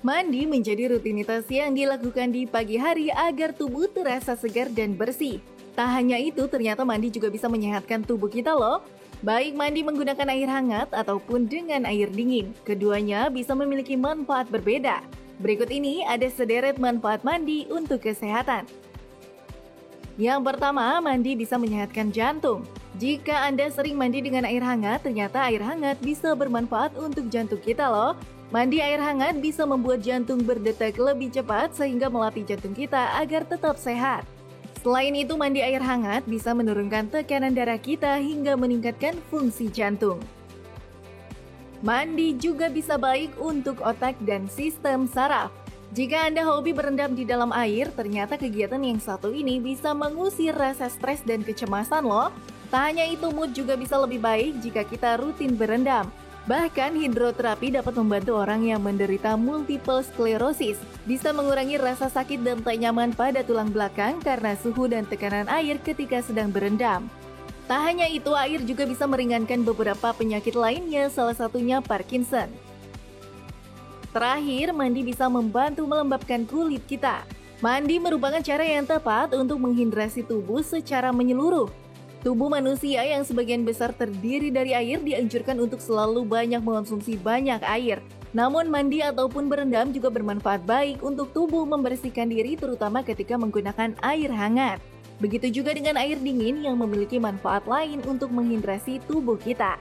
Mandi menjadi rutinitas yang dilakukan di pagi hari agar tubuh terasa segar dan bersih. Tak hanya itu, ternyata mandi juga bisa menyehatkan tubuh kita loh. Baik mandi menggunakan air hangat ataupun dengan air dingin, keduanya bisa memiliki manfaat berbeda. Berikut ini ada sederet manfaat mandi untuk kesehatan. Yang pertama, mandi bisa menyehatkan jantung. Jika Anda sering mandi dengan air hangat, ternyata air hangat bisa bermanfaat untuk jantung kita loh. Mandi air hangat bisa membuat jantung berdetak lebih cepat sehingga melatih jantung kita agar tetap sehat. Selain itu, mandi air hangat bisa menurunkan tekanan darah kita hingga meningkatkan fungsi jantung. Mandi juga bisa baik untuk otak dan sistem saraf. Jika Anda hobi berendam di dalam air, ternyata kegiatan yang satu ini bisa mengusir rasa stres dan kecemasan loh. Tak hanya itu, mood juga bisa lebih baik jika kita rutin berendam. Bahkan hidroterapi dapat membantu orang yang menderita multiple sclerosis. Bisa mengurangi rasa sakit dan tak nyaman pada tulang belakang karena suhu dan tekanan air ketika sedang berendam. Tak hanya itu, air juga bisa meringankan beberapa penyakit lainnya, salah satunya Parkinson. Terakhir, mandi bisa membantu melembabkan kulit kita. Mandi merupakan cara yang tepat untuk menghidrasi tubuh secara menyeluruh. Tubuh manusia yang sebagian besar terdiri dari air dianjurkan untuk selalu banyak mengonsumsi banyak air. Namun mandi ataupun berendam juga bermanfaat baik untuk tubuh membersihkan diri terutama ketika menggunakan air hangat. Begitu juga dengan air dingin yang memiliki manfaat lain untuk menghidrasi tubuh kita.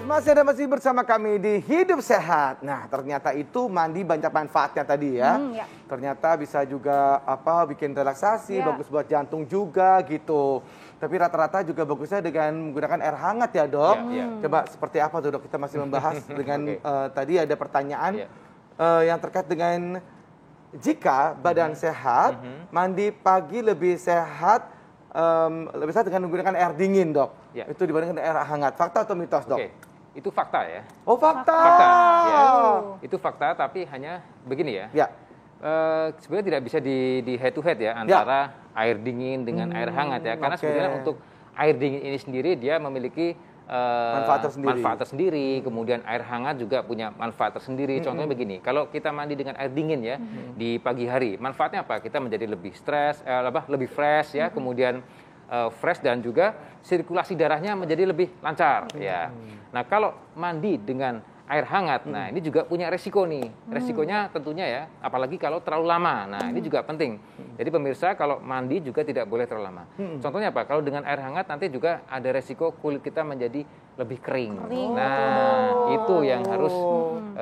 Masih bersama kami di Hidup Sehat. Nah, ternyata itu mandi banyak manfaatnya tadi ya. Ya. Ternyata bisa juga bikin relaksasi, bagus buat jantung juga gitu. Tapi rata-rata juga bagusnya dengan menggunakan air hangat ya, Dok. Coba seperti apa tuh, Dok? Kita masih membahas dengan tadi ada pertanyaan yang terkait dengan jika badan sehat, mandi pagi lebih sehat dengan menggunakan air dingin, Dok. Itu dibandingkan air hangat. Fakta atau mitos, Dok? Itu fakta ya. Oh, fakta. Fakta. Ya. Itu fakta, tapi hanya begini ya. Sebenarnya tidak bisa di head to head ya antara air dingin dengan air hangat ya. Karena sebenarnya untuk air dingin ini sendiri dia memiliki manfaat tersendiri. Kemudian air hangat juga punya manfaat tersendiri. Contohnya begini, kalau kita mandi dengan air dingin ya di pagi hari, manfaatnya apa? Kita menjadi lebih lebih fresh ya. Kemudian fresh dan juga sirkulasi darahnya menjadi lebih lancar ya. Nah, kalau mandi dengan air hangat, nah ini juga punya resiko nih. Resikonya tentunya ya, apalagi kalau terlalu lama. Nah, ini juga penting. Jadi pemirsa, kalau mandi juga tidak boleh terlalu lama. Contohnya apa? Kalau dengan air hangat nanti juga ada resiko kulit kita menjadi lebih kering. Nah, itu yang harus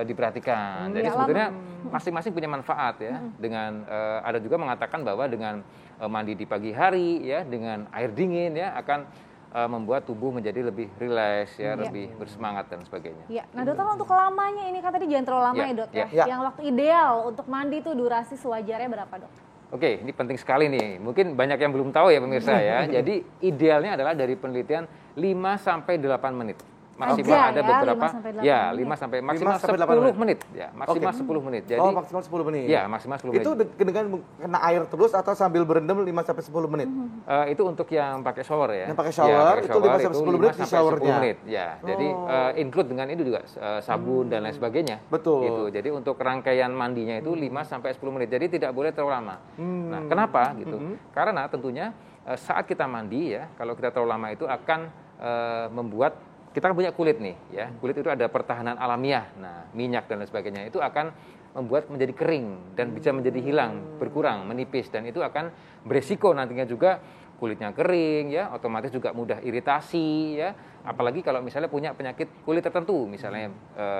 diperhatikan. Jadi sebetulnya masing-masing punya manfaat ya. Dengan ada juga mengatakan bahwa dengan mandi di pagi hari ya, dengan air dingin ya akan membuat tubuh menjadi lebih rileks ya, lebih bersemangat dan sebagainya. Ya. Nah, Dokter, untuk lamanya ini kan tadi jangan terlalu lama ya, Dok ya. Yang waktu ideal untuk mandi itu durasi sewajarnya berapa, Dok? Oke, ini penting sekali nih. Mungkin banyak yang belum tahu ya pemirsa ya. Jadi idealnya adalah dari penelitian 5 sampai 8 menit. Maksimal ada beberapa 5 sampai maksimal 10 menit ya, maksimal 10 menit. Jadi maksimal 10 menit. Ya, maksimal 10 menit. Itu dengan kena air terus atau sambil berendam 5 sampai 10 menit? Itu untuk yang pakai shower ya. Yang pakai shower, itu 5 sampai 10 menit di showernya. 10 menit ya. Jadi include dengan itu juga sabun dan lain sebagainya. Betul. Gitu. Jadi untuk rangkaian mandinya itu 5 sampai 10 menit. Jadi tidak boleh terlalu lama. Nah, kenapa gitu? Karena tentunya saat kita mandi ya, kalau kita terlalu lama itu akan membuat kita kan punya kulit nih ya. Kulit itu ada pertahanan alamiah. Nah, minyak dan lain sebagainya itu akan membuat menjadi kering dan bisa menjadi hilang, berkurang, menipis, dan itu akan beresiko nantinya juga kulitnya kering ya, otomatis juga mudah iritasi ya. Apalagi kalau misalnya punya penyakit kulit tertentu, misalnya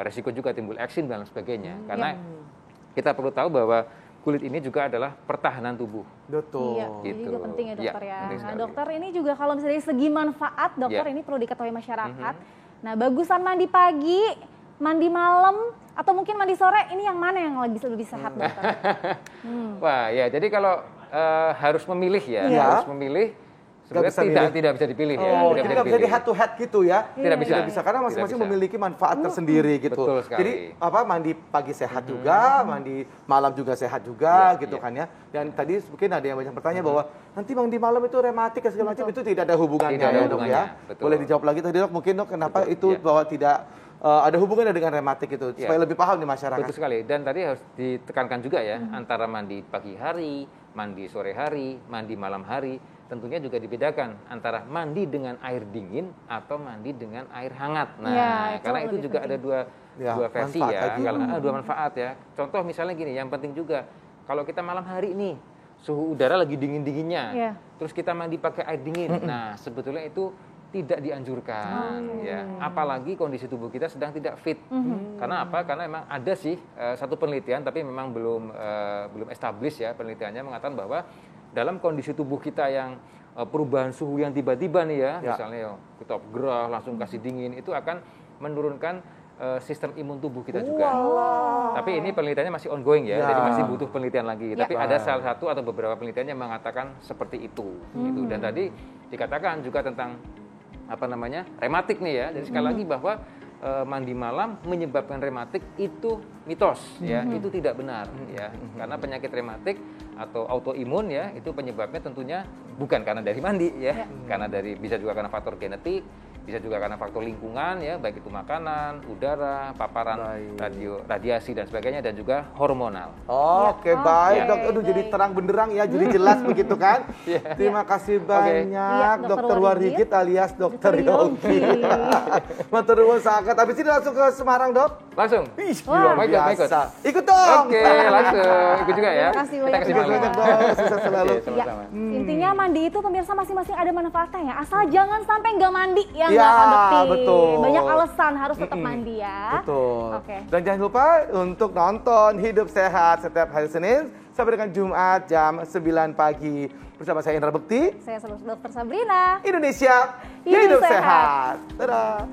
resiko juga timbul eksim dan lain sebagainya. Karena kita perlu tahu bahwa kulit ini juga adalah pertahanan tubuh. Betul. Iya, gitu. ini juga penting ya, Dokter ya. Nah, Dokter, ini juga kalau misalnya dari segi manfaat, Dokter, ini perlu diketahui masyarakat. Nah, bagusan mandi pagi, mandi malam, atau mungkin mandi sore, ini yang mana yang lebih sehat, Dokter? Wah, ya, jadi kalau harus memilih ya, harus memilih sebenarnya tidak bisa dipilih ya. Tidak bisa di head to head gitu ya. Tidak bisa karena masing-masing memiliki manfaat tersendiri gitu. Betul sekali. Jadi mandi pagi sehat juga, mandi malam juga sehat juga gitu kan ya. Dan tadi mungkin ada yang banyak bertanya bahwa nanti mandi malam itu rematik segala macam, itu tidak ada hubungannya ya dok ya. Boleh dijawab lagi tadi dok, mungkin dok kenapa itu bahwa tidak ada hubungannya dengan rematik itu, supaya lebih paham di masyarakat. Betul sekali. Dan tadi harus ditekankan juga ya, antara mandi pagi hari, mandi sore hari, mandi malam hari, tentunya juga dibedakan antara mandi dengan air dingin atau mandi dengan air hangat. Nah, karena itu juga ada dua versi ya, dua manfaat ya. Contoh misalnya gini, yang penting juga kalau kita malam hari nih suhu udara lagi dingin-dinginnya, terus kita mandi pakai air dingin. Nah, sebetulnya itu tidak dianjurkan ya, apalagi kondisi tubuh kita sedang tidak fit. Karena apa? Karena memang ada sih satu penelitian, tapi memang belum established ya, penelitiannya mengatakan bahwa dalam kondisi tubuh kita yang perubahan suhu yang tiba-tiba nih ya, misalnya kita gerah langsung kasih dingin, itu akan menurunkan sistem imun tubuh kita juga. Tapi ini penelitiannya masih ongoing ya, jadi masih butuh penelitian lagi. Tapi ada salah satu atau beberapa penelitian yang mengatakan seperti itu. Gitu. Dan tadi dikatakan juga tentang rematik nih ya. Jadi sekali lagi bahwa mandi malam menyebabkan rematik itu mitos ya, itu tidak benar ya. Karena penyakit rematik atau autoimun ya, itu penyebabnya tentunya bukan karena dari mandi ya. Karena bisa juga karena faktor genetik, bisa juga karena faktor lingkungan ya, baik itu makanan, udara, paparan radiasi dan sebagainya, dan juga hormonal. Oke, baik dok. Aduh, jadi terang benderang ya, jadi jelas begitu kan. Terima kasih banyak Dr. Warhigit alias Dr. Yogi. Matur nuwun sangat. Habis ini langsung ke Semarang dok? Langsung. Biasa. Ikut dong. Oke, langsung. Ikut juga ya. Kita kasih banyak dok. Sukses selalu. Intinya mandi itu pemirsa masing-masing ada manfaatnya ya. Asal jangan sampai nggak mandi ya. Betul. Banyak alasan harus tetap mandi ya. Betul. Dan jangan lupa untuk nonton Hidup Sehat setiap hari Senin sampai dengan Jumat jam 9 pagi. Bersama saya Indra Bekti. Saya Dr. Sabrina. Indonesia Hidup Sehat. Dadah.